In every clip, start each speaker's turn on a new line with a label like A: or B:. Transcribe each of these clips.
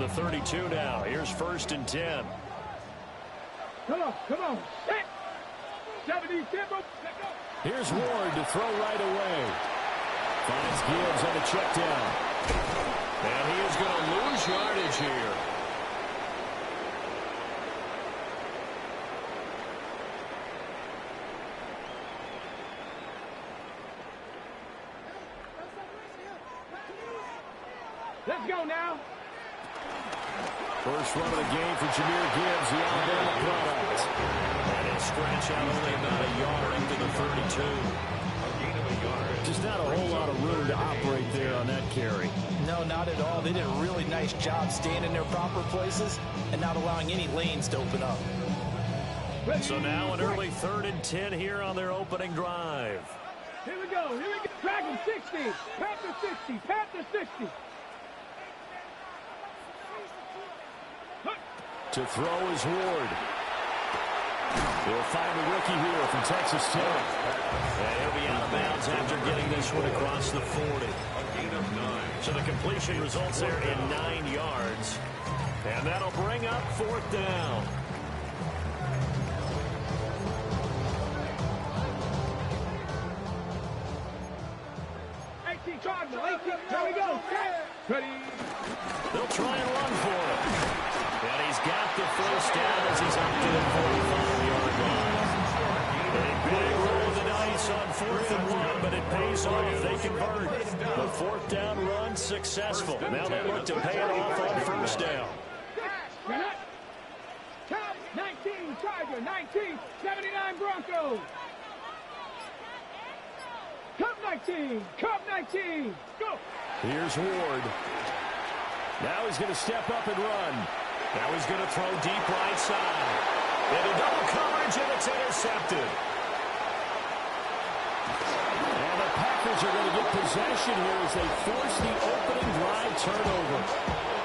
A: the 32 now. Here's 1st and 10.
B: Come on. Set. 70,
A: Here's Ward to throw right away. Finds Gibbs on the check down. And he is going to lose yardage here.
B: Let's go now.
A: First run of the game for Jahmyr Gibbs, the Alabama product. And he'll stretch out only about a yard into the 32. Just not a whole lot of room to operate there on that carry.
C: No, not at all. They did a really nice job staying in their proper places and not allowing any lanes to open up.
A: So now an early 3rd and 10 here on their opening drive.
B: Here we go. Dragon 60. Panther 60. Panther 60.
A: To throw is Ward. They'll find the rookie here from Texas Tech. And he'll be out of bounds after getting this one across the 40. So the completion results there in 9 yards. And that'll bring up 4th down.
B: There we go. Ready.
A: They'll try and run for it. And he's got the first down as he's up to the 45-yard line. A big roll of the dice on 4th and 1, but it pays off. They convert. The 4th down run successful. Now they look to pay it off on 1st down.
B: Count 19 Charger, 19, 79 Broncos. Cup 19, go.
A: Here's Ward. Now he's going to step up and run. Now he's going to throw deep right side. Into double coverage, and it's intercepted. And the Packers are going to get possession here as they force the opening drive turnover.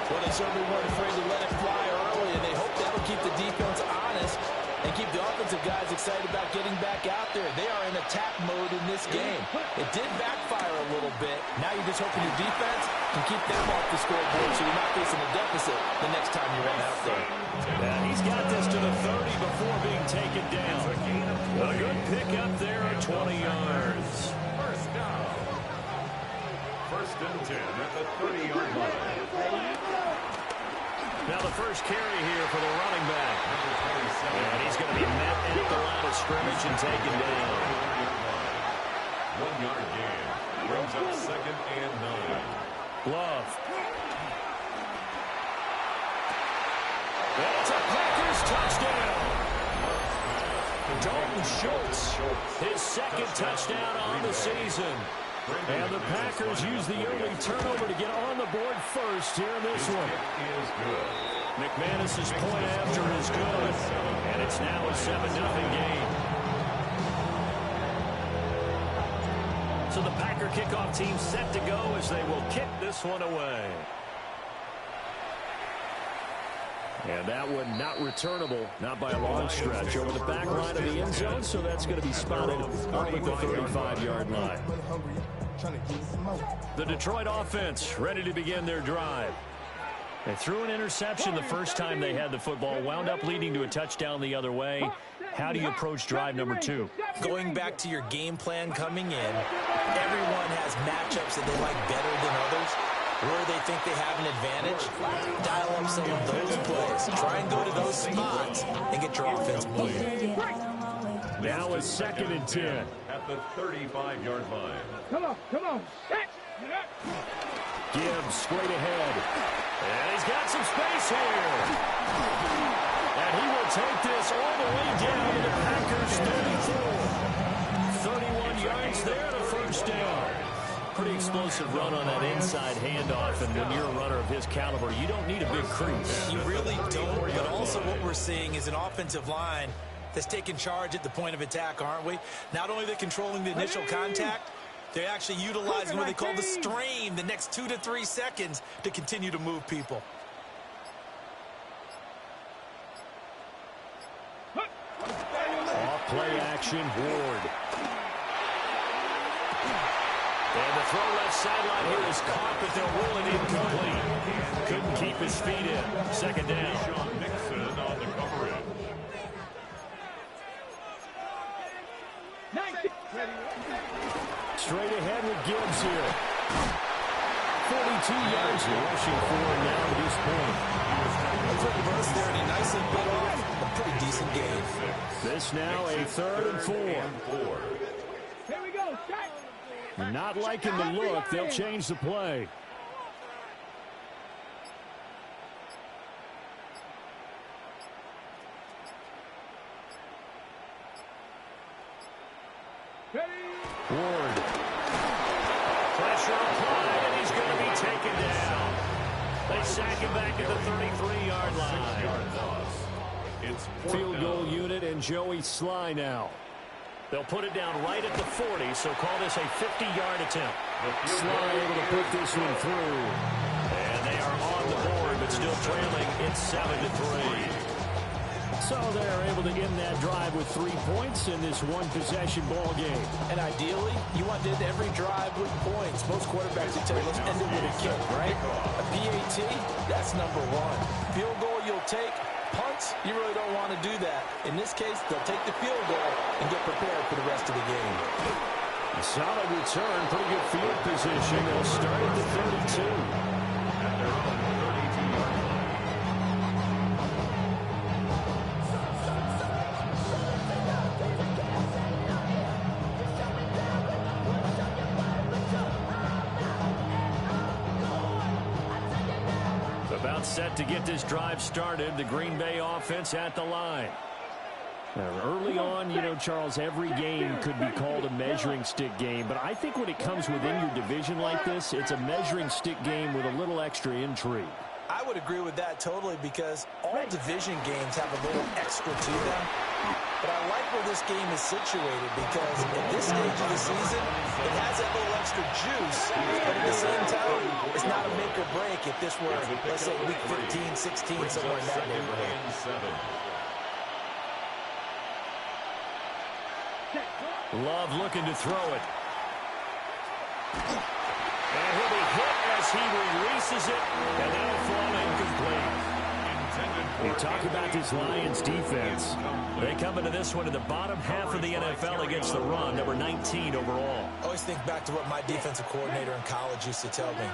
C: Well, they certainly weren't afraid to let it fly early, and they hope that'll keep the defense honest and keep the offensive guys excited about getting back out there. They are in attack mode in this game. It did backfire a little bit. Now you're just hoping your defense can keep them off the scoreboard so you're not facing a deficit the next time you run out there.
A: And he's got this to the 30 before being taken down. A good pickup there at 20 yards.
D: First down. 1st and 10 at the 30-yard line.
A: Now the first carry here for the running back. And he's going to be met at the line of scrimmage and taken down.
D: 1-yard gain. Brings up 2nd and 9.
A: Love. And it's a Packers touchdown. Dalton Schultz, his 2nd touchdown on the season. And the Packers use the early turnover to get on the board first here in this one. McManus's point after is good. And it's now a 7-0 game. So the Packer kickoff team set to go as they will kick this one away. And that one not returnable, not by a long stretch, over the back line of the end zone, so that's going to be spotted up at the 35-yard line. The Detroit offense ready to begin their drive. They threw an interception the first time they had the football, wound up leading to a touchdown the other way. How do you approach drive number 2?
C: Going back to your game plan coming in, everyone has matchups that they like better than others. Where they think they have an advantage, dial up some of those plays. Try and go to those spots and get your offense moving.
A: Now it's 2nd and 10.
D: At the 35-yard line.
B: Come on.
A: Gibbs straight ahead. And he's got some space here. And he will take this all the way down to the Packers' 34. 31 yards there to 1st down. Pretty explosive run on that inside handoff, and when you're a runner of his caliber, you don't need a big crease.
C: You really don't, but also what we're seeing is an offensive line that's taking charge at the point of attack, aren't we? Not only are they controlling the initial contact, they're actually utilizing what they call the strain, the next 2 to 3 seconds, to continue to move people.
A: Off play action, Ward. And the throw left sideline here is caught, but they'll rule it incomplete. Couldn't keep his feet in. Second down.
D: Sean Mixon on the coverage.
B: 90.
A: Straight ahead with Gibbs here. 42 yards rushing for him now at this point.
C: Took a burst there, and he nicely bit off a pretty decent game.
A: This now a 3rd and 4.
B: Here we go. Shot.
A: Not liking the look. They'll change the play. Ward. Pressure applied, and he's going to be taken down. They sack him back at the 33-yard line. Field goal unit and Joey Sly now. They'll put it down right at the 40, so call this a 50-yard attempt. Sly able to put this one through. And they are on the board, but still trailing. It's 7-3. So they're able to end that drive with 3 points in this one-possession ball game.
C: And ideally, you want to end every drive with points. Most quarterbacks would tell you, let's end it with a kick, right? A PAT, that's number 1. Field goal you'll take. Punts, you really don't want to do that. In this case, they'll take the field goal and get prepared for the rest of the game.
A: A solid return, pretty good field position. They'll start at the 32.
D: At their own 32-yard line.
A: About set to get this drive started. The Green Bay offense at the line. Now, early on, you know, Charles, every game could be called a measuring stick game. But I think when it comes within your division like this, it's a measuring stick game with a little extra intrigue.
C: I would agree with that totally because all division games have a little extra to them. But I like where this game is situated because at this stage of the season, it has that little extra juice. But at the same time, it's not a make or break if this were, let's say, week 15, 16, somewhere in that neighborhood.
A: Love looking to throw it. And he'll be hit as he releases it, and that'll fall incomplete. You talk about this Lions defense. They come into this one in the bottom half of the NFL against the run, number 19 overall.
C: I always think back to what my defensive coordinator in college used to tell me.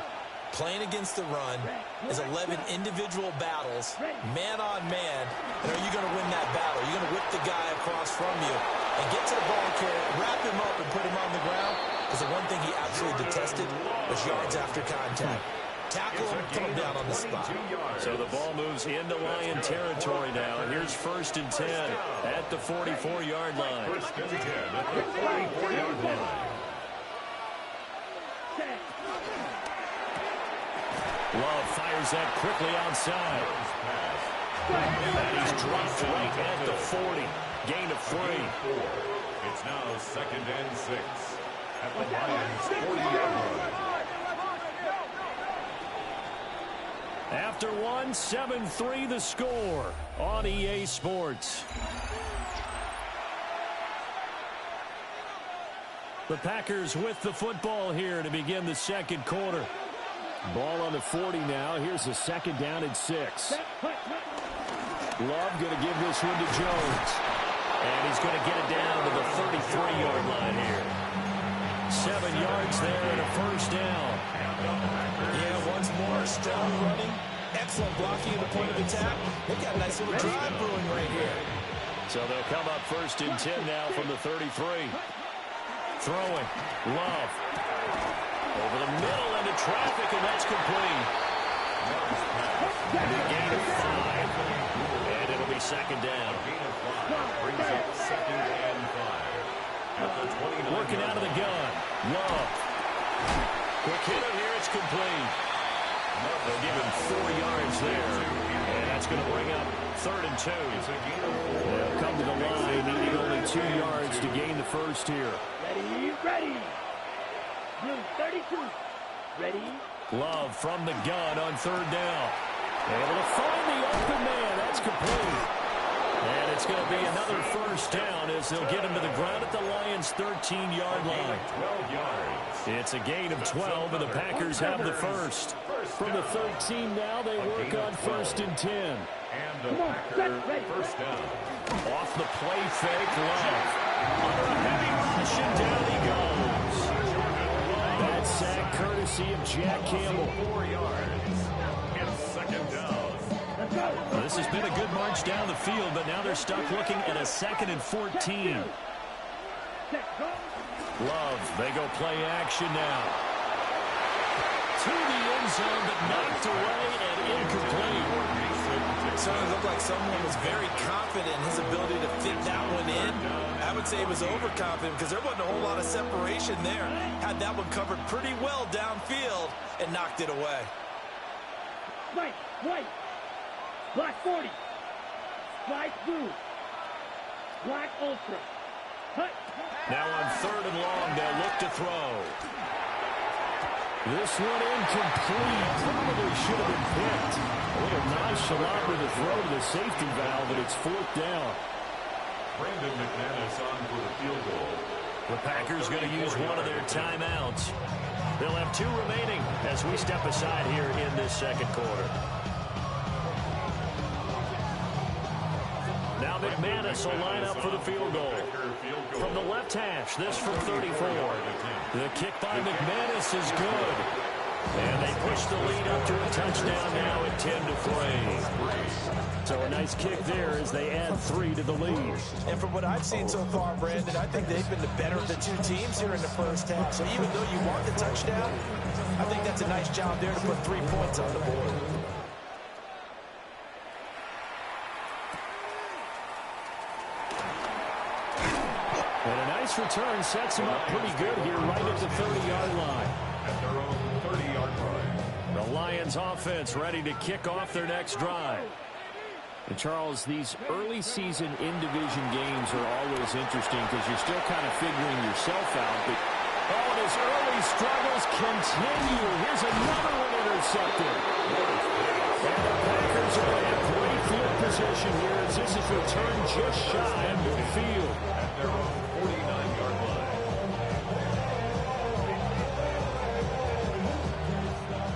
C: Playing against the run is 11 individual battles, man on man, and are you going to win that battle? Are you going to whip the guy across from you and get to the ball carrier, wrap him up, and put him on the ground? Because the one thing he absolutely detested was yards after contact. Tackle him, put him down on the spot.
A: So the ball moves into Lion territory now. Here's 1st and 10 at the 44-yard line.
D: 1st and 10 at the 44-yard line.
A: Love fires that quickly outside. And he's dropped right at the 40. Gain of 3.
D: It's now 2nd and 6 at the Lions 40-yard line.
A: After 1, 7-3 the score on EA Sports. The Packers with the football here to begin the 2nd quarter. Ball on the 40 now. Here's a 2nd down and 6. Love going to give this one to Jones. And he's going to get it down to the 33-yard line here. 7 yards there and a 1st down.
C: Yeah, once more, strong running. Excellent blocking at the point of attack. They've got a nice little drive brewing right here.
A: So they'll come up 1st and 10 now from the 33. Throwing. Love. Over the middle into traffic, and that's complete. And a gain of 5. And it'll be 2nd down.
D: Gain of 5 brings up 2nd and 5. At the 29.
A: Working out of the gun. Love. Quick hitter here, it's complete. They'll give him 4 yards there. And that's going to bring up 3rd and 2. They'll come to the line, needing only 2 yards to gain the 1st here.
B: Ready. Blue 32. Ready.
A: Love from the gun on 3rd down. Able to find the open man. That's complete. And it's going to be another first down as they'll get him to the ground at the Lions' 13-yard line.
D: 12 yards.
A: It's a gain of 12, and the Packers have the first. From the 13 now, they work on 1st and 10.
D: And the Packers first down.
A: Off the play fake, Love. Under a heavy rush, and down he goes. That sack courtesy of Jack Campbell.
D: 4 yards. And second down.
A: This has been a good march down the field, but now they're stuck looking at a 2nd and 14. Love, they go play action now. To the end zone, but knocked away and incomplete.
C: It certainly looked like someone was very confident in his ability to fit that one in. I would say he was overconfident because there wasn't a whole lot of separation there. Had that one covered pretty well downfield and knocked it away.
B: White. Black 40. Black blue. Black ultra. Hut.
A: Now on 3rd and long, they'll look to throw. This one incomplete. Probably should have been picked. A little nonchalant with the throw to the safety valve, but it's 4th down.
D: Brandon McManus on for the field goal.
A: The Packers going to use one of their timeouts. They'll have 2 remaining as we step aside here in this second quarter. Now McManus will line up for the field goal. From the left hash, this from 34. The kick by McManus is good. And they push the lead up to a touchdown now at 10-3. So a nice kick there as they add 3 to the lead.
C: And from what I've seen so far, Brandon, I think they've been the better of the 2 teams here in the first half. So even though you want the touchdown, I think that's a nice job there to put 3 points on the board.
A: And a nice return sets him up pretty good here right at the 30-yard line.
D: At their own 30-yard line.
A: The Lions offense ready to kick off their next drive.
E: And Charles, these early season in-division games are always interesting because you're still kind of figuring yourself out. But
A: and his early struggles continue. Here's another one intercepted. And the Packers are going to have great field position here as this is returned just shy of midfield.
D: At their own 49-yard line.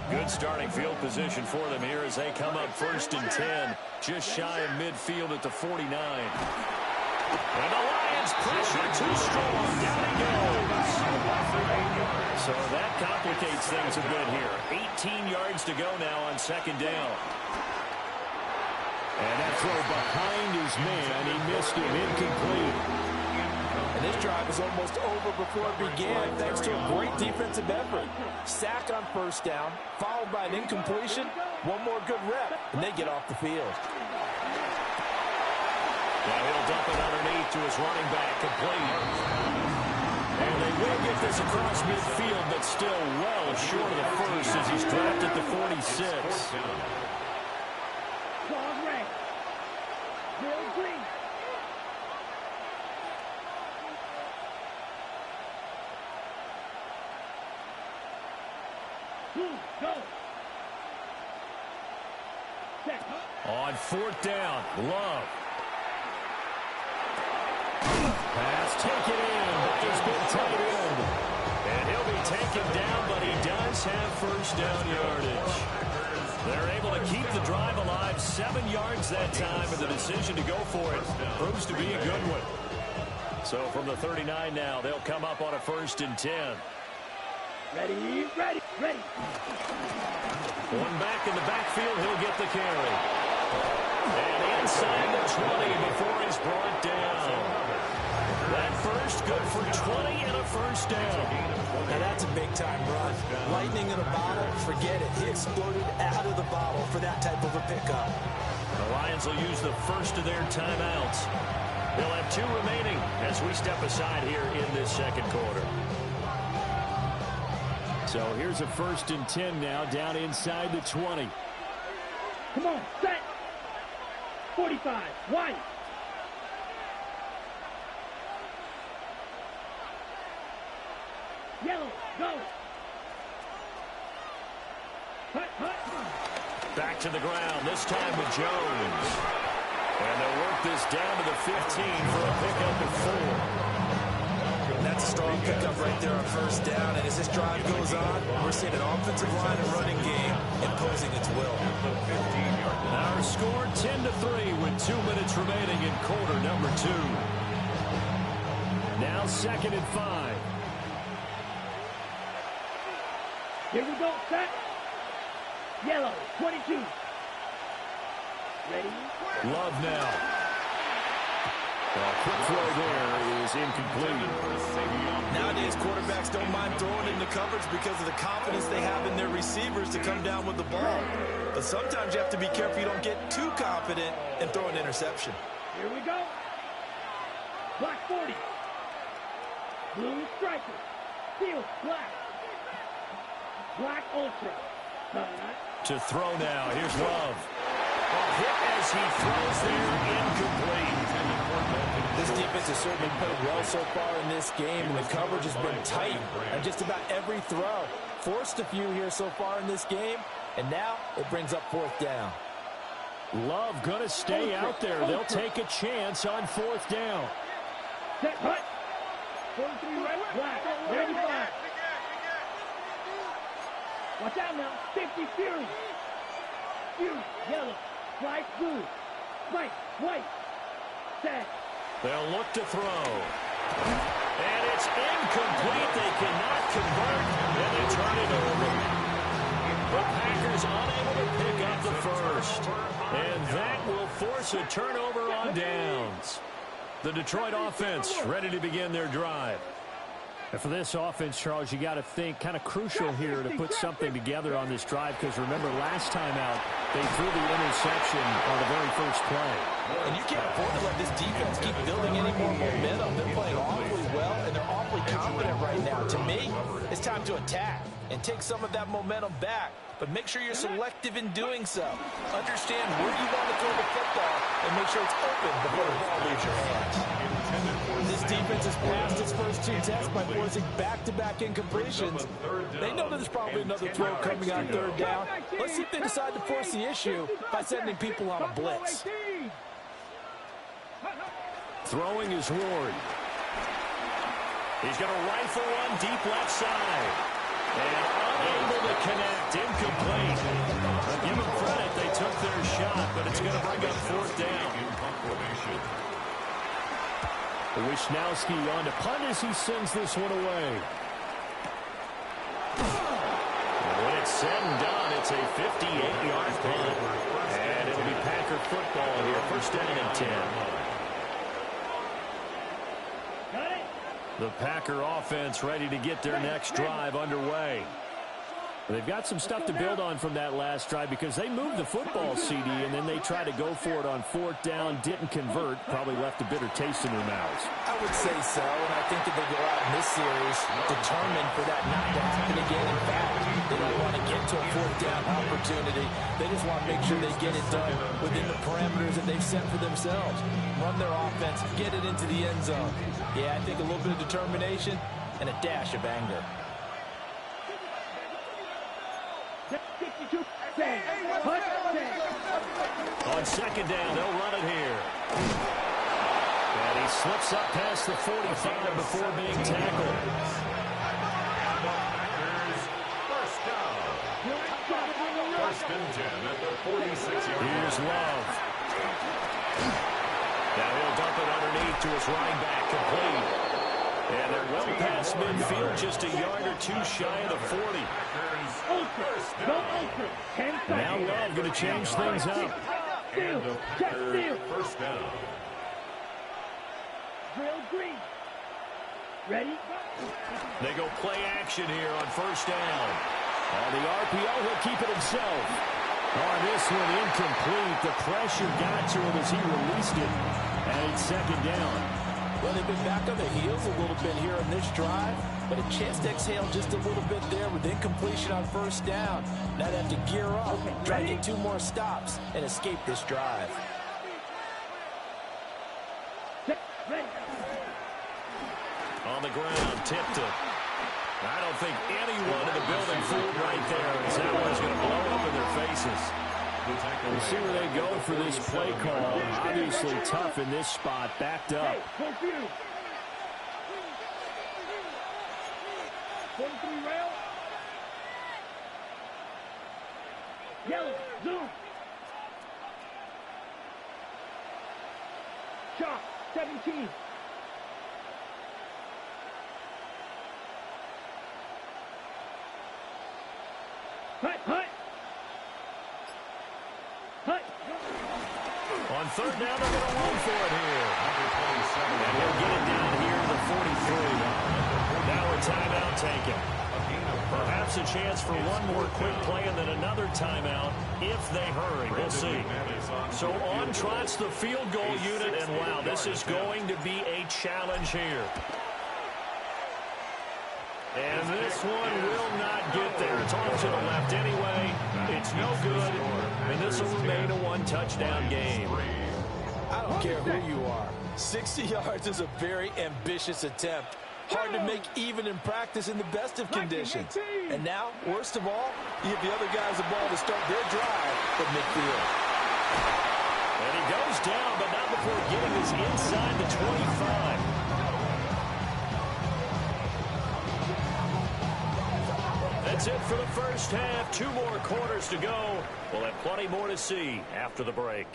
A: Good starting field position for them here as they come up 1st and 10. Just shy of midfield at the 49. And the Lions pressure too strong. Down he goes. So that complicates things a bit here. 18 yards to go now on 2nd down. And that throw behind his man. He missed him. Incomplete.
C: And this drive was almost over before it began thanks to a great defensive effort. Sack on 1st down, followed by an incompletion. One more good rep, and they get off the field.
A: Now he'll dump it underneath to his running back, complete. And they will get this across midfield, but still well short of the first as he's dropped at the 46.
B: Dog red. Bill green. Go. Set.
A: On 4th down, Love. Pass taken in, but there's been tight end. And he'll be taken down, but he does have 1st down yardage. They're able to keep the drive alive. 7 yards that time, and the decision to go for it proves to be a good one. So from the 39 now, they'll come up on a 1st and 10.
B: Ready.
A: One back in the backfield, he'll get the carry. And inside the 20 before he's brought down. That first good for 20 and a 1st down.
C: Now that's a big-time run. Lightning in a bottle, forget it. He exploded out of the bottle for that type of a pickup.
A: The Lions will use the first of their timeouts. They'll have 2 remaining as we step aside here in this second quarter.
E: so here's a 1st and 10 now down inside the 20.
B: Come on, set. 45, white. Yellow, go. Hut.
A: Back to the ground, this time with Jones. And they'll work this down to the 15 for a pickup of 4.
C: That's a strong pickup right there on first down. And as this drive goes on, we're seeing an offensive line and running game imposing its will.
A: Our score 10-3 with 2 minutes remaining in quarter number 2. Now 2nd and 5.
B: Here we go, set. Yellow, 22. Ready?
A: Love now. Well, quick throw there is incomplete.
C: Nowadays, quarterbacks don't mind throwing into coverage because of the confidence they have in their receivers to come down with the ball. But sometimes you have to be careful you don't get too confident and throw an interception.
B: Here we go. Black 40. Blue striker. Steel black. Black ultra.
A: To throw now. Here's Love. Hit as he throws there, incomplete.
C: This defense has certainly played well so far in this game, and the coverage has been tight on just about every throw. Forced a few here so far in this game, and now it brings up 4th down.
A: Love going to stay out there. They'll take a chance on 4th down.
B: Set, hut. 43 right, black, ready, black. Watch out now, 50 Fury. Fury, yellow, flag blue, white, white, set.
A: They'll look to throw. And it's incomplete. They cannot convert, and they turn it over. The Packers unable to pick up the first. And that will force a turnover on downs. The Detroit offense ready to begin their drive.
E: And for this offense, Charles, you got to think kind of crucial here to put something together on this drive, because remember last time out they threw the interception on the very first play.
C: And you can't afford to let this defense keep building any more momentum. They're playing awfully well, and they're awfully confident right now. To me, it's time to attack and take some of that momentum back. But make sure you're selective in doing so. Understand where you want to throw the football and make sure it's open before the ball leaves your hands. This defense has passed its first 2 tests by forcing back-to-back incompletions. They know there's probably another throw coming on 3rd down. Let's see if they decide to force the issue by sending people on a blitz.
A: Throwing is Ward. He's going to rifle one deep left side. And unable to connect. Incomplete. But give them credit. They took their shot, but it's going to bring up 4th down. Wishnowski on to punt as he sends this one away. When it's said and done, it's a 58-yard punt. And it'll be Packer football here. 1st down and 10. The Packer offense ready to get their next drive underway. They've got some stuff to build on from that last drive because they moved the football, CD, and then they tried to go for it on 4th down, didn't convert, probably left a bitter taste in their mouths.
C: I would say so, and I think that they go out in this series determined for that not to happen again. In fact, they don't want to get to a 4th down opportunity. They just want to make sure they get it done within the parameters that they've set for themselves. Run their offense, get it into the end zone. Yeah, I think a little bit of determination and a dash of anger.
A: On 2nd down, they'll run it here. And he slips up past the 45 before being tackled.
D: First down. 1st and 10 at the 46-yard line.
A: Here's Love. Now he'll dump it underneath to his running back, complete. And they're well past midfield, just a yard or 2 shy of the 40. Now Love going to change things up.
D: And the Packers 1st down.
B: Drill green. Ready?
A: They go play action here on 1st down. On the RPO, he'll keep it himself. On this one, incomplete. The pressure got to him as he released it. And it's 2nd down.
C: Well, they've been back on their heels a little bit here on this drive, but a chance to exhale just a little bit there with incompletion on 1st down. Now they have to gear up, try to get 2 more stops, and escape this drive.
A: On the ground, tipped it. I don't think anyone in the building fooled right there, as that one's going to blow up in their faces.
E: We'll see where they go for this play call. Obviously tough in this spot, backed up.
B: Hey, confused. 43 rail. Yellow, zoom. Chalk, 17. Hut, hut. Hut.
E: On third down, they're going to run for it here. And he'll get it down here to the 43. Now a timeout taken. Perhaps a chance for one more quick play and then another timeout if they hurry. We'll see. So on trots the field goal unit, and wow, this is going to be a challenge here. And this one will not get there. It's off to the left anyway. It's no good, and this will remain a one-touchdown game.
C: I don't care who you are. 60 yards is a very ambitious attempt. Hard to make even in practice in the best of conditions. And now, worst of all, you give the other guys the ball to start their drive at midfield.
E: And he goes down, but not before getting this inside the 25. That's it for the first half. 2 more quarters to go. We'll have plenty more to see after the break.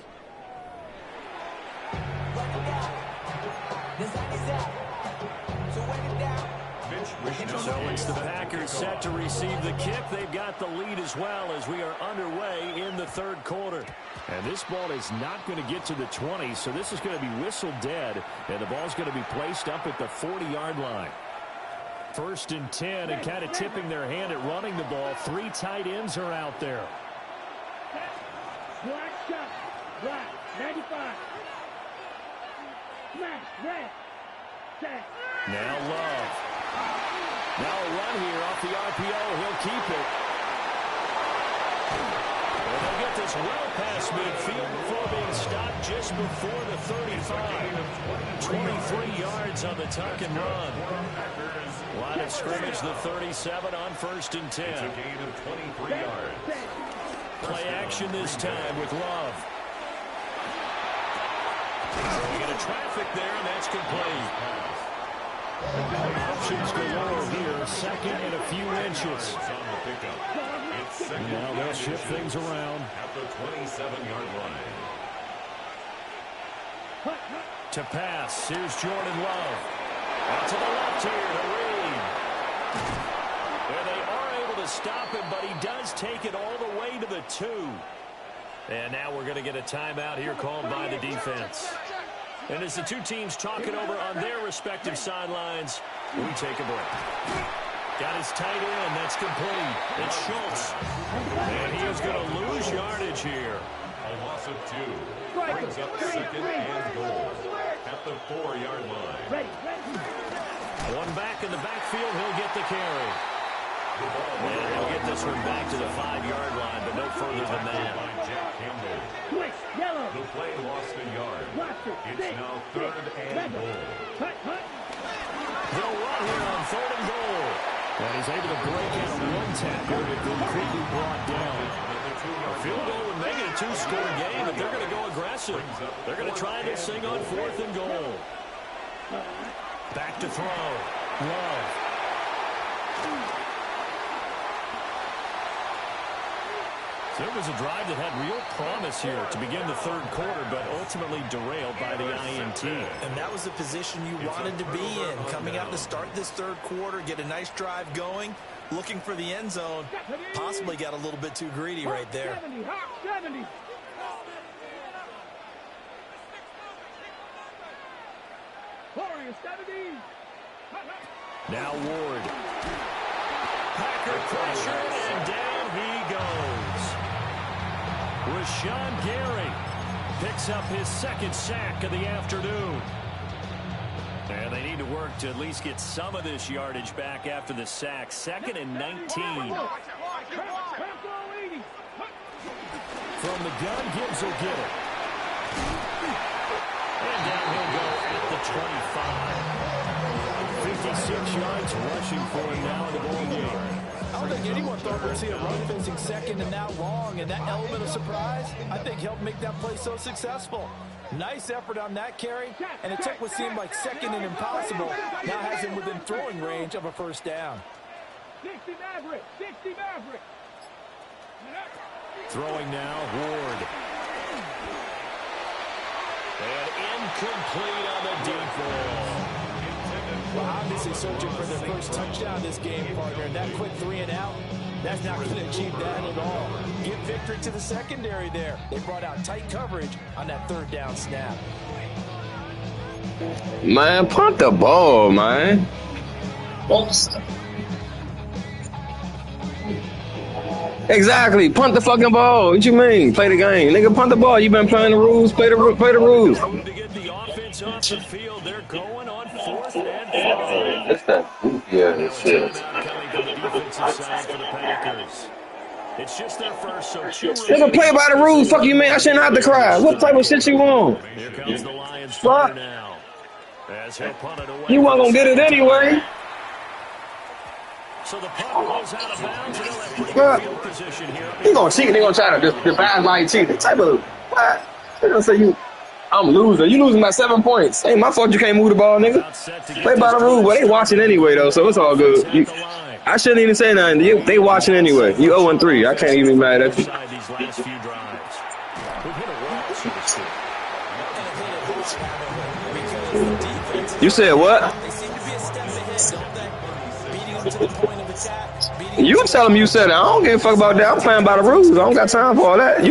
E: So it's the Packers set to receive the kick. They've got the lead as well as we are underway in the third quarter. And this ball is not going to get to the 20, so this is going to be whistled dead, and the ball's going to be placed up at the 40-yard line. 1st and 10, and kind of tipping their hand at running the ball. 3 tight ends are out there.
B: Black shot. Black. 95. Smash. Red. Set.
E: Now Love. Now a run here off the RPO. He'll keep it. And they'll get this well past midfield before being stopped just before the 35. 23 yards on the tuck and run. Line of scrimmage, the 37 on 1st and 10.
D: It's a gain of 23 yards.
E: Play action this time with Love. You get a traffic there, and that's complete. Options galore here. 2nd and a few inches. Now they'll shift things around.
D: At the 27-yard line.
E: To pass. Here's Jordan Love. Out to the left here to Reed. And they are able to stop him, but he does take it all the way to the 2. And now we're going to get a timeout here called by the defense. And as the two teams talk it over on their respective sidelines, we take a break. Got his tight end. That's complete. It's Schultz. And he is going to lose yardage here.
D: A loss of 2. Brings up 2nd and goal. At the 4-yard line.
E: One back in the backfield. He'll get the carry. And he'll get this one back to the 5-yard line, but no further than that.
B: Yellow.
D: The play lost a yard. It's now 3rd and goal.
E: They'll run here on 3rd and goal. And he's able to break out one tackle, but completely brought down. A field goal would make it a 2-score game, but they're going to go aggressive. They're going to try this thing on 4th and goal. Back to throw. Love. So it was a drive that had real promise here to begin the third quarter, but ultimately derailed by the INT.
C: And that was the position you wanted to be in. Coming out to start this third quarter, get a nice drive going, looking for the end zone. Possibly got a little bit too greedy right there.
B: 70.
E: Now Ward. Packer pressure, and down he goes. Rashawn Gary picks up his 2nd sack of the afternoon. And they need to work to at least get some of this yardage back after the sack. 2nd and 19. From the gun, Gibbs will get it. And down he'll go at the 25. 56 yards rushing for him now in the ball game.
C: don't think anyone thought we'd see a run facing second and that long, and that element of surprise, I think, helped make that play so successful. Nice effort on that carry, and it took what seemed like second and impossible. Now has him within throwing range of a first down.
B: 60 Maverick, 60 Maverick.
E: Throwing now, Ward. And incomplete on the deep ball.
C: Well, obviously searching for their first touchdown this game, partner. And that quick 3 and out, that's not going to achieve that at all. Give victory to the secondary there. They brought out tight coverage on that third down snap.
F: Man, punt the ball, man. Exactly. Punt the fucking ball. What you mean? Play the game. Nigga, punt the ball. You been playing the rules. Play the rules.
E: To get the offense off the field, they're going on 4th and 5.
F: That's that goofy ass shit.
E: Coming from the defensive side for the Packers. It's just their first, so 2
F: Nigga, play by the rules. Fuck you, man. I shouldn't have to cry. What type of shit you want?
E: Here comes the Lions
F: Fuck.
E: now. As he'll punt it away.
F: You weren't gonna get it anyway.
E: So the punt rolls out of bounds, and they'll have pretty
F: Fuck.
E: good field position here.
F: You gonna cheat? They gonna try to divide my cheat. What type of what? They gonna say I'm losing. You losing by 7 points. Ain't my fault you can't move the ball, nigga. Play by the rules. Well, they watching anyway though, so it's all good. I shouldn't even say nothing. They watching anyway. You 0-3. I can't even be mad at you.
E: These last few drives. We've hit a wall, so to speak.
F: You said what?
C: They seem to be a step ahead, don't they? Beating them to the point of attack.
F: You tell them you said it. I don't give a fuck about that. I'm playing by the rules. I don't got time for all that.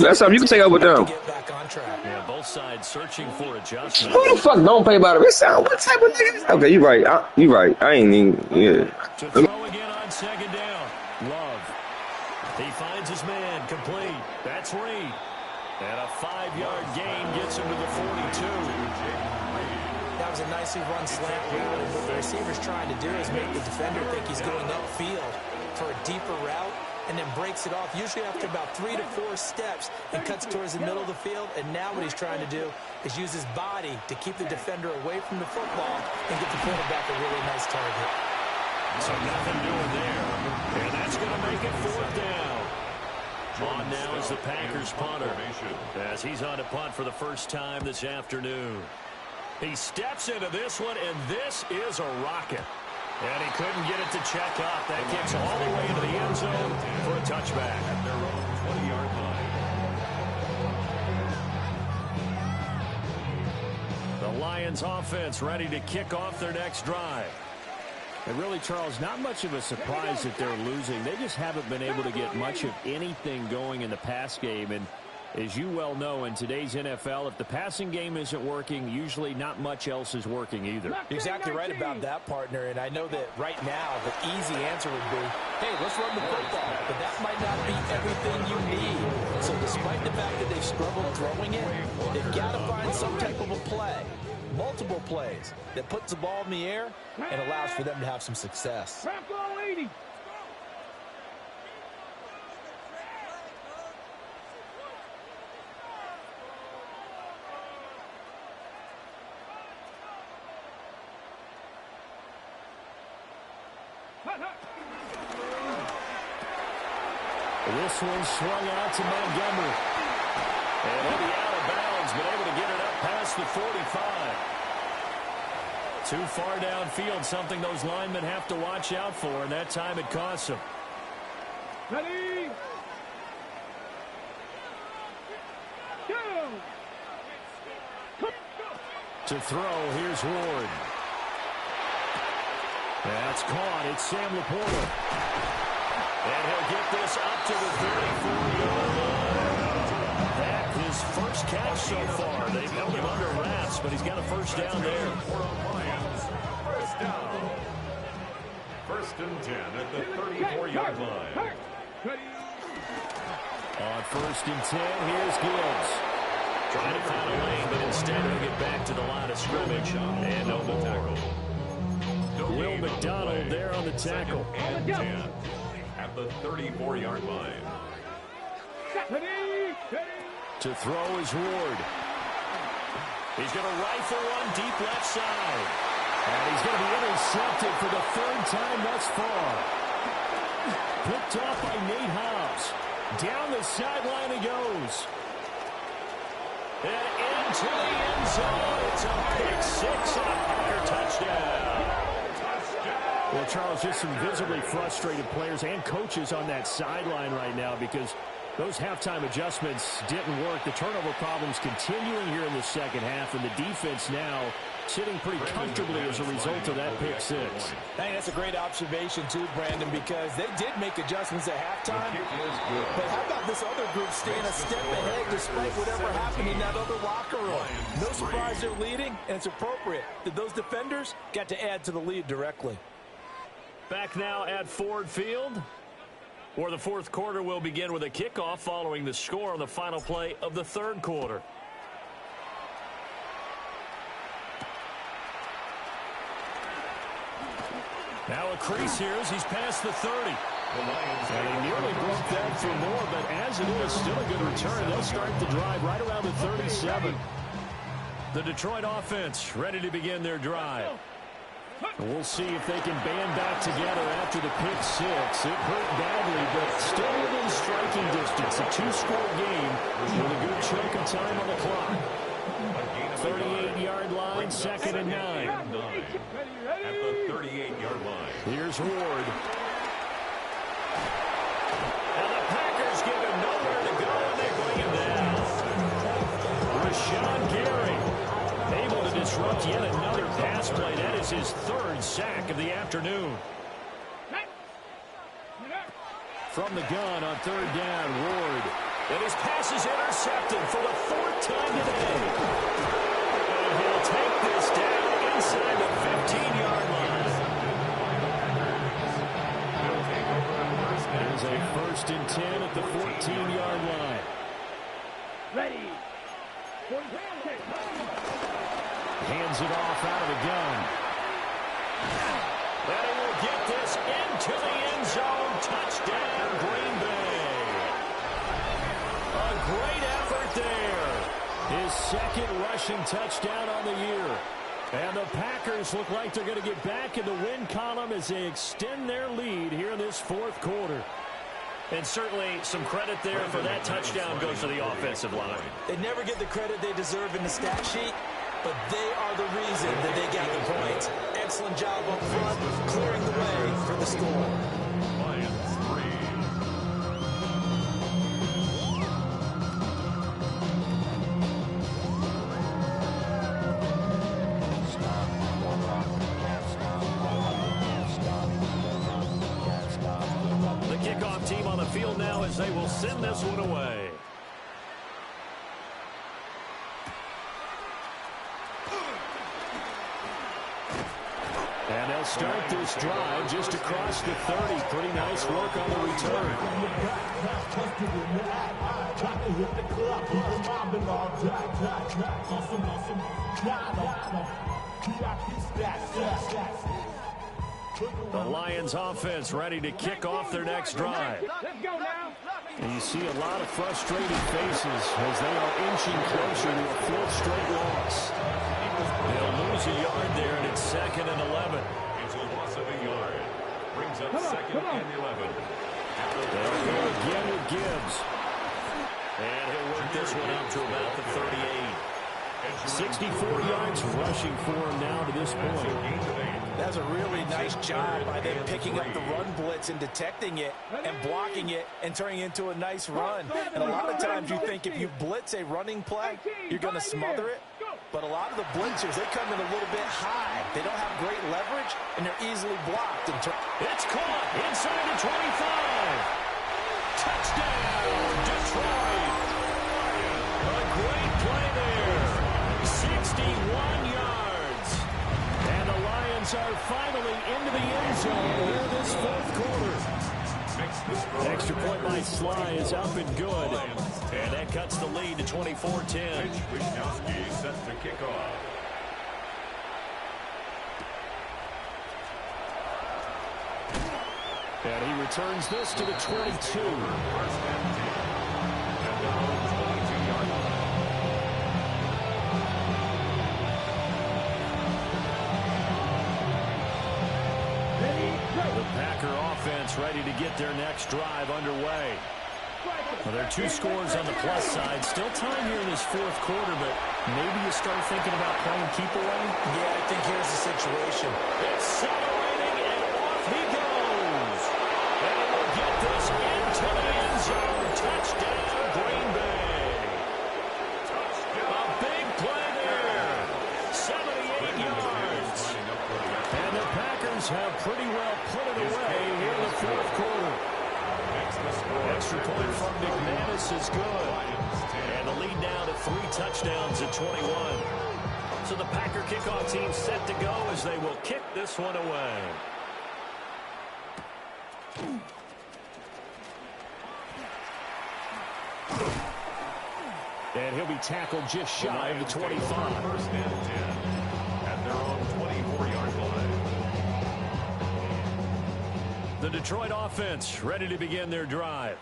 F: That's something you can take up with them.
C: Get back on track.
E: Yeah, both sides searching for adjustment.
F: Who the fuck don't play by the rules? What type of nigga? Okay, you right. You right. I ain't even. Yeah.
E: To throw again on 2nd down. Love. He finds his man complete. That's Reed. And a 5-yard gain gets him to the 42.
C: That was a nicely run slant route, and what the receiver's trying to do is make the defender think he's going upfield for a deeper route, and then breaks it off, usually after about 3 to 4 steps, and cuts towards the middle of the field. And now what he's trying to do is use his body to keep the defender away from the football and get the quarterback a really nice target.
E: So nothing doing there. And that's going to make it 4th down. On now is the Packers punter, as he's on to punt for the first time this afternoon. He steps into this one, and this is a rocket. And he couldn't get it to check up. That kicks all the way into the end zone for a touchback. At their own 20-yard line. The Lions offense ready to kick off their next drive.
G: And really, Charles, not much of a surprise that they're losing. They just haven't been able to get much of anything going in the pass game. And as you well know, in today's NFL, if the passing game isn't working, usually not much else is working either.
C: You're exactly right about that, partner. And I know that right now the easy answer would be, hey, let's run the football. But that might not be everything you need. So despite the fact that they've struggled throwing it, they've got to find some type of a play. Multiple plays that puts the ball in the air and allows for them to have some success.
E: This one swung out to Montgomery. And he'll be out of bounds, but able to get it up past the 45. Too far downfield, something those linemen have to watch out for, and that time it costs them.
B: Ready? Go!
E: To throw, here's Ward. That's caught. It's Sam Laporta. And he'll get this up to the 34-yard line. That his first catch so far. They've held him under wraps, but he's got a first down there.
D: First down. 1st and 10 at the 34-yard line.
E: On 1st and 10, here's Gibbs. Trying to find a lane, but instead he'll get back to the line of scrimmage. And on the tackle. Will McDonald there on the tackle.
D: And 10 at the 34-yard line.
E: To throw is Ward. He's going to rifle one deep left side. And he's going to be intercepted for the 3rd time thus far.
G: Picked off by Nate Hobbs. Down the sideline he goes.
A: And into the end zone. It's a pick-6 and a Packer touchdown.
G: Well, Charles, just some visibly frustrated players and coaches on that sideline right now because those halftime adjustments didn't work. The turnover problems continuing here in the second half, and the defense now sitting pretty comfortably as a result of that pick 6.
C: I think that's a great observation, too, Brandon, because they did make adjustments at halftime. But how about this other group staying a step ahead despite whatever happened in that other locker room? No surprise they're leading, and it's appropriate that those defenders got to add to the lead directly.
A: Back now at Ford Field, where the fourth quarter will begin with a kickoff following the score on the final play of the third quarter. Now a crease here as he's past the 30. And he nearly broke that for more, but as it is, still a good return. They'll start the drive right around the 37. The Detroit offense ready to begin their drive. We'll see if they can band back together after the pick 6. It hurt badly, but still within striking distance. A 2-score game with a good chunk of time on the clock. 38-yard line, 2nd and 9.
D: At the 38-yard line.
A: Here's Ward. And the Packers give him nowhere to go, and they bring him down. Rashawn Gary able to disrupt yet another pass play. That is his 3rd sack of the afternoon.
G: From the gun on 3rd down, Ward.
A: And his pass is intercepted for the 4th time today. And he'll take this down inside the 15-yard line.
G: There's a 1st and 10 at the 14-yard line.
B: Ready.
G: Hands it off out of the gun.
A: And he will get this into the end zone. Touchdown, Green Bay. A great effort there.
G: His 2nd rushing touchdown on the year. And the Packers look like they're going to get back in the win column as they extend their lead here in this 4th quarter.
A: And certainly some credit there for that touchdown goes to the offensive line.
C: They never get the credit they deserve in the stat sheet, but they are the reason that they got the points. Excellent job up front, clearing the way for the score.
D: Lions 3.
A: The kickoff team on the field now as they will send this one away.
G: And they'll start this drive just across the 30. Pretty nice work on the return.
A: The Lions offense ready to kick off their next drive.
B: Let's go now.
G: And you see a lot of frustrated faces as they are inching closer to a 4th straight loss.
A: They'll lose a yard there, and it's 2nd and 11.
D: It's a loss of a yard. Brings up 2nd and 11.
G: They'll go again with Gibbs.
A: And he'll work this one up to about the 38.
G: 64 yards rushing for him now to this point.
C: That's a really nice job by them picking up the run blitz and detecting it and blocking it and turning it into a nice run. And a lot of times you think if you blitz a running play, you're going to smother it. But a lot of the blitzers, they come in a little bit high. They don't have great leverage, and they're easily blocked.
A: It's caught inside the 25. Touchdown, Detroit. A great play there. 61 yards. And the Lions are finally into the end zone here this 4th quarter. Extra point by Sly is up and good. And that cuts the lead to 24-10.
D: Wischnowski set to kick off.
G: And he returns this to the 22.
E: Packer offense ready to get their next drive underway. Well, there are 2 scores on the plus side. Still time here in this fourth quarter, but maybe you start thinking about playing keep away?
C: Yeah, I think here's the situation.
E: Accelerating, and off he goes. And he will get this into the end zone. Touchdown, Green Bay. A big play there. 78 yards. And the Packers have pretty well put it away here in the fourth quarter. Extra point from McManus is good. And the lead now to 3 touchdowns at 21. So the Packer kickoff team set to go as they will kick this one away. And he'll be tackled just shy of the 25.
D: First and 10 at their own 24-yard line.
E: The Detroit offense ready to begin their drive.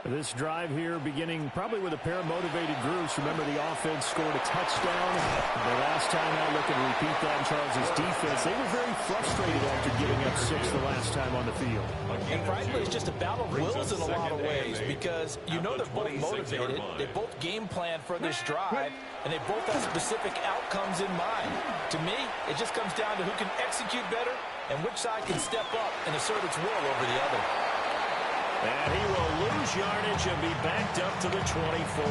E: This drive here beginning probably with a pair of motivated groups. Remember, the offense scored a touchdown. The last time out, looking to repeat that in Charles' defense. They were very frustrated after giving up 6 the last time on the field.
C: And frankly, it's just a battle of wills in a lot of ways because you know they're both motivated. They both game plan for this drive, and they both have specific outcomes in mind. To me, it just comes down to who can execute better and which side can step up and assert its will over the other.
E: And he will lose yardage and be backed up to the 24.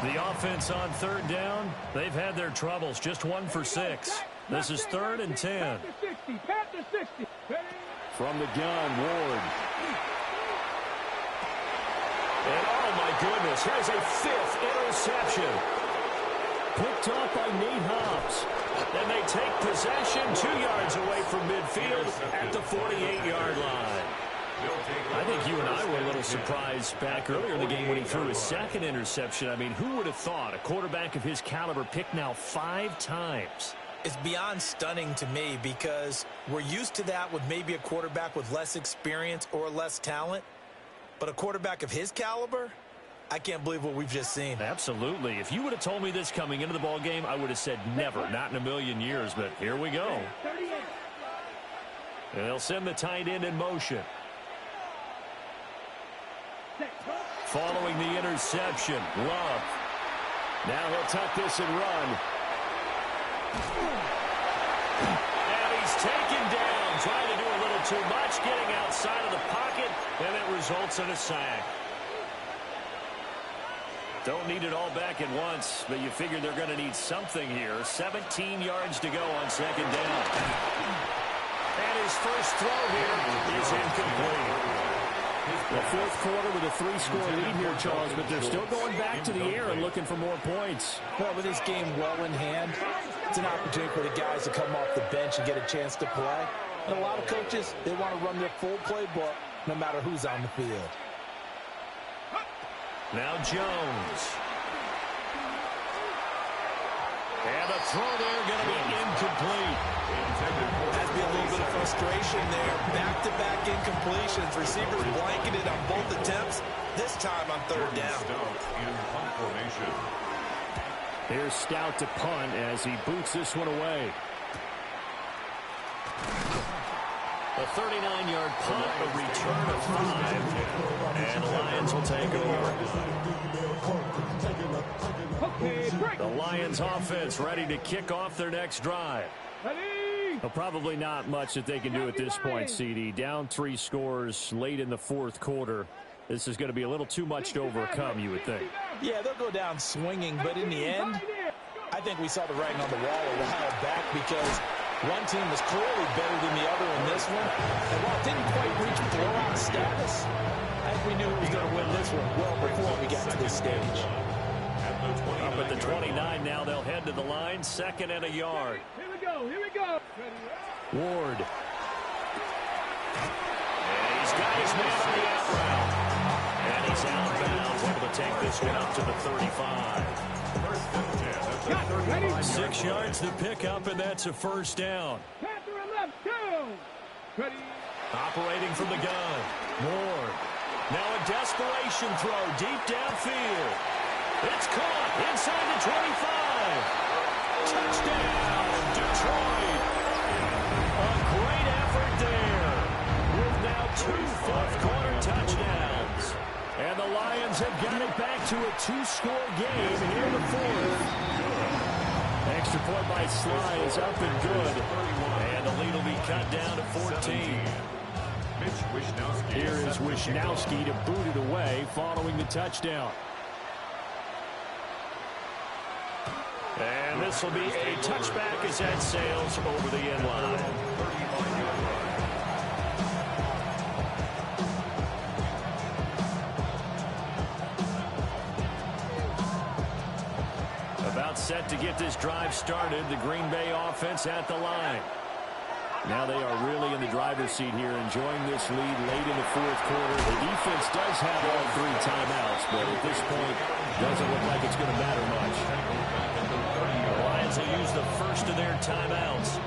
E: The offense on third down, they've had their troubles. Just 1 for 6. This is 3rd and 10. From the gun, Ward. And oh my goodness, here's a 5th interception. Picked off by Nate Hobbs. Then they take possession 2 yards away from midfield at the 48-yard line. I think you and I were a little surprised back earlier in the game when he threw his 2nd interception. I mean, who would have thought a quarterback of his caliber picked now 5 times?
C: It's beyond stunning to me because we're used to that with maybe a quarterback with less experience or less talent. But a quarterback of his caliber, I can't believe what we've just seen.
E: Absolutely. If you would have told me this coming into the ball game, I would have said never, not in a million years. But here we go. And they'll send the tight end in motion. Following the interception, Love. Now he'll tuck this and run. And he's taken down, trying to do a little too much, getting outside of the pocket, and it results in a sack. Don't need it all back at once, but you figure they're going to need something here. 17 yards to go on 2nd down. And his first throw here is incomplete. The fourth quarter with a 3-score lead here, Charles, but they're still going back to the air and looking for more points.
C: Well, with this game well in hand, it's an opportunity for the guys to come off the bench and get a chance to play. And a lot of coaches, they want to run their full playbook no matter who's on the field.
E: Now Jones. And the throw there going to be incomplete.
C: Has to be a little bit of frustration there. Back-to-back incompletions. Receivers blanketed on both attempts. This time on 3rd down.
E: Here's Stout to punt as he boots this one away. A 39-yard punt, a return of 5. And the Lions will take over. The Lions offense ready to kick off their next drive. Well, probably not much that they can do at this point, CD. Down 3 scores late in the fourth quarter. This is going to be a little too much to overcome, you would think.
C: Yeah, they'll go down swinging, but in the end, I think we saw the writing on the wall a while back because one team was clearly better than the other in this one. And while it didn't quite reach blowout status, I think we knew who was going to win this one well before we got to this stage.
E: Up at the 29 now, they'll head to the line, 2nd and a yard.
B: Here we go.
E: Ward. And he's got his man on the out route. And he's outbound, able to take this one up to the 35. 6 yards to pick up, and that's a 1st down. Operating from the gun. Ward. Now a desperation throw deep downfield. It's caught inside the 25. Touchdown, Detroit. A great effort there. fourth quarter touchdowns. And the Lions have got it back to a two-score game here in the fourth. Extra point by Sly is up and good. And the lead will be cut down to 14. Here is Wishnowski to boot it away following the touchdown. And this will be a touchback as that sails over the end line. About set to get this drive started. The Green Bay offense at the line. Now they are really in the driver's seat here, enjoying this lead late in the fourth quarter. The defense does have all three timeouts, but at this point, doesn't look like it's going to matter much. The Lions will use the first of their timeouts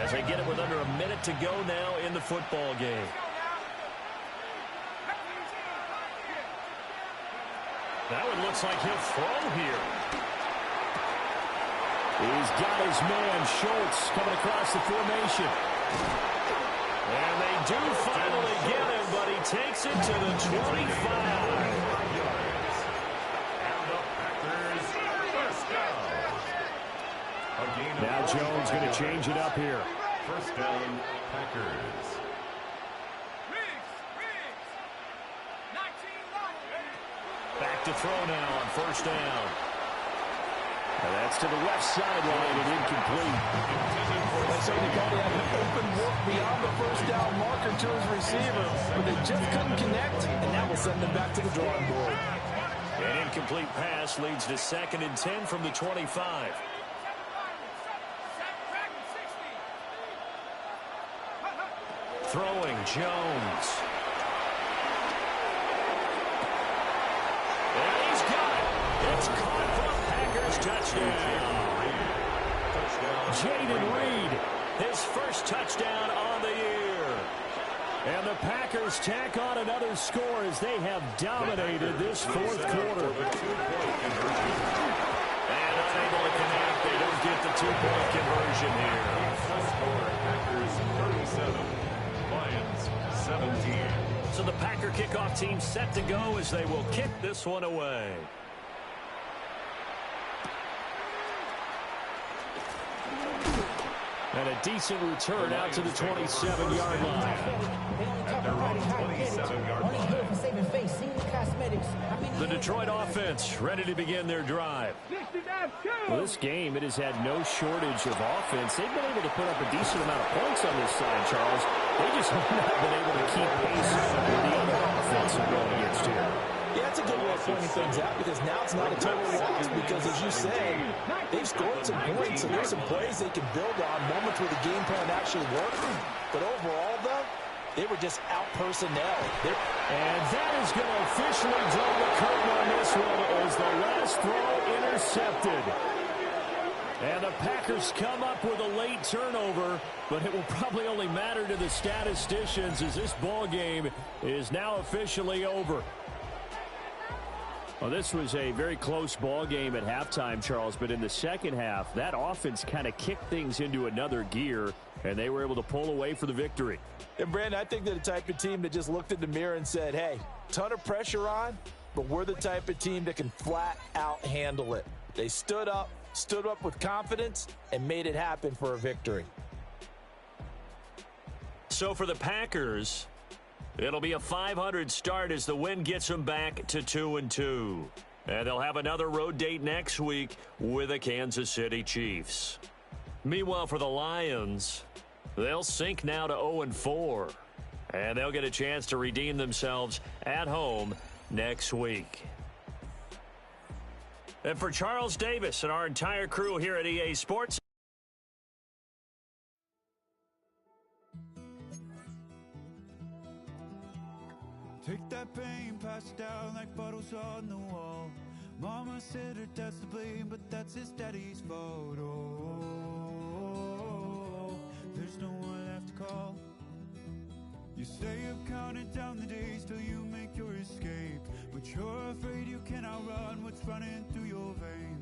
E: as they get it with under a minute to go now in the football game. That one looks like he'll throw here. He's got his man, Schultz, coming across the formation. And they do finally get him, but he takes it to the 25. Now Jones going to change it up here.
D: First down, Packers.
E: Back to throw now on first down. And that's to the left sideline and incomplete.
C: They certainly probably had an open look beyond the first down marker to his receiver, but they just couldn't connect, and that will send them back to the drawing board.
E: An incomplete pass leads to 2nd and 10 from the 25. Throwing Jones. And he's got it. It's caught for a Packers touchdown. Jaden Reed, his first touchdown on the year. And the Packers tack on another score as they have dominated this fourth quarter. And unable to connect, they don't get the two-point conversion here.
D: Packers 37, Lions 17.
E: So the Packer kickoff team set to go as they will kick this one away. And a decent return out to the 27-yard line.
D: At their own 27-yard line.
E: The Detroit offense ready to begin their drive. Well, this game, it has had no shortage of offense. They've been able to put up a decent amount of points on this side, Charles. They just have not been able to keep pace with the other offense they're going against here.
C: Yeah, it's a good way of pointing things out because now it's not a total loss because, as you said, they've scored some points, so there's some plays they can build on, moments where the game plan actually worked. But overall, though, they were just out-personnel.
E: And that is going to officially draw the curtain on this one as the last throw intercepted. And the Packers come up with a late turnover, but it will probably only matter to the statisticians as this ball game is now officially over. Well, this was a very close ball game at halftime, Charles, but in the second half, that offense kind of kicked things into another gear, and they were able to pull away for the victory.
C: And, Brandon, I think they're the type of team that just looked in the mirror and said, hey, ton of pressure on, but we're the type of team that can flat out handle it. They stood up with confidence, and made it happen for a victory.
E: So for the Packers, it'll be a .500 start as the win gets them back to 2-2. And they'll have another road date next week with the Kansas City Chiefs. Meanwhile, for the Lions, they'll sink now to 0-4. And they'll get a chance to redeem themselves at home next week. And for Charles Davis and our entire crew here at EA Sports,
H: take that pain, pass it down like photos on the wall. Mama said her dad's to blame, but that's his daddy's fault. Oh, there's no one left to call. You stay up counting down the days till you make your escape, but you're afraid you cannot run what's running through your veins.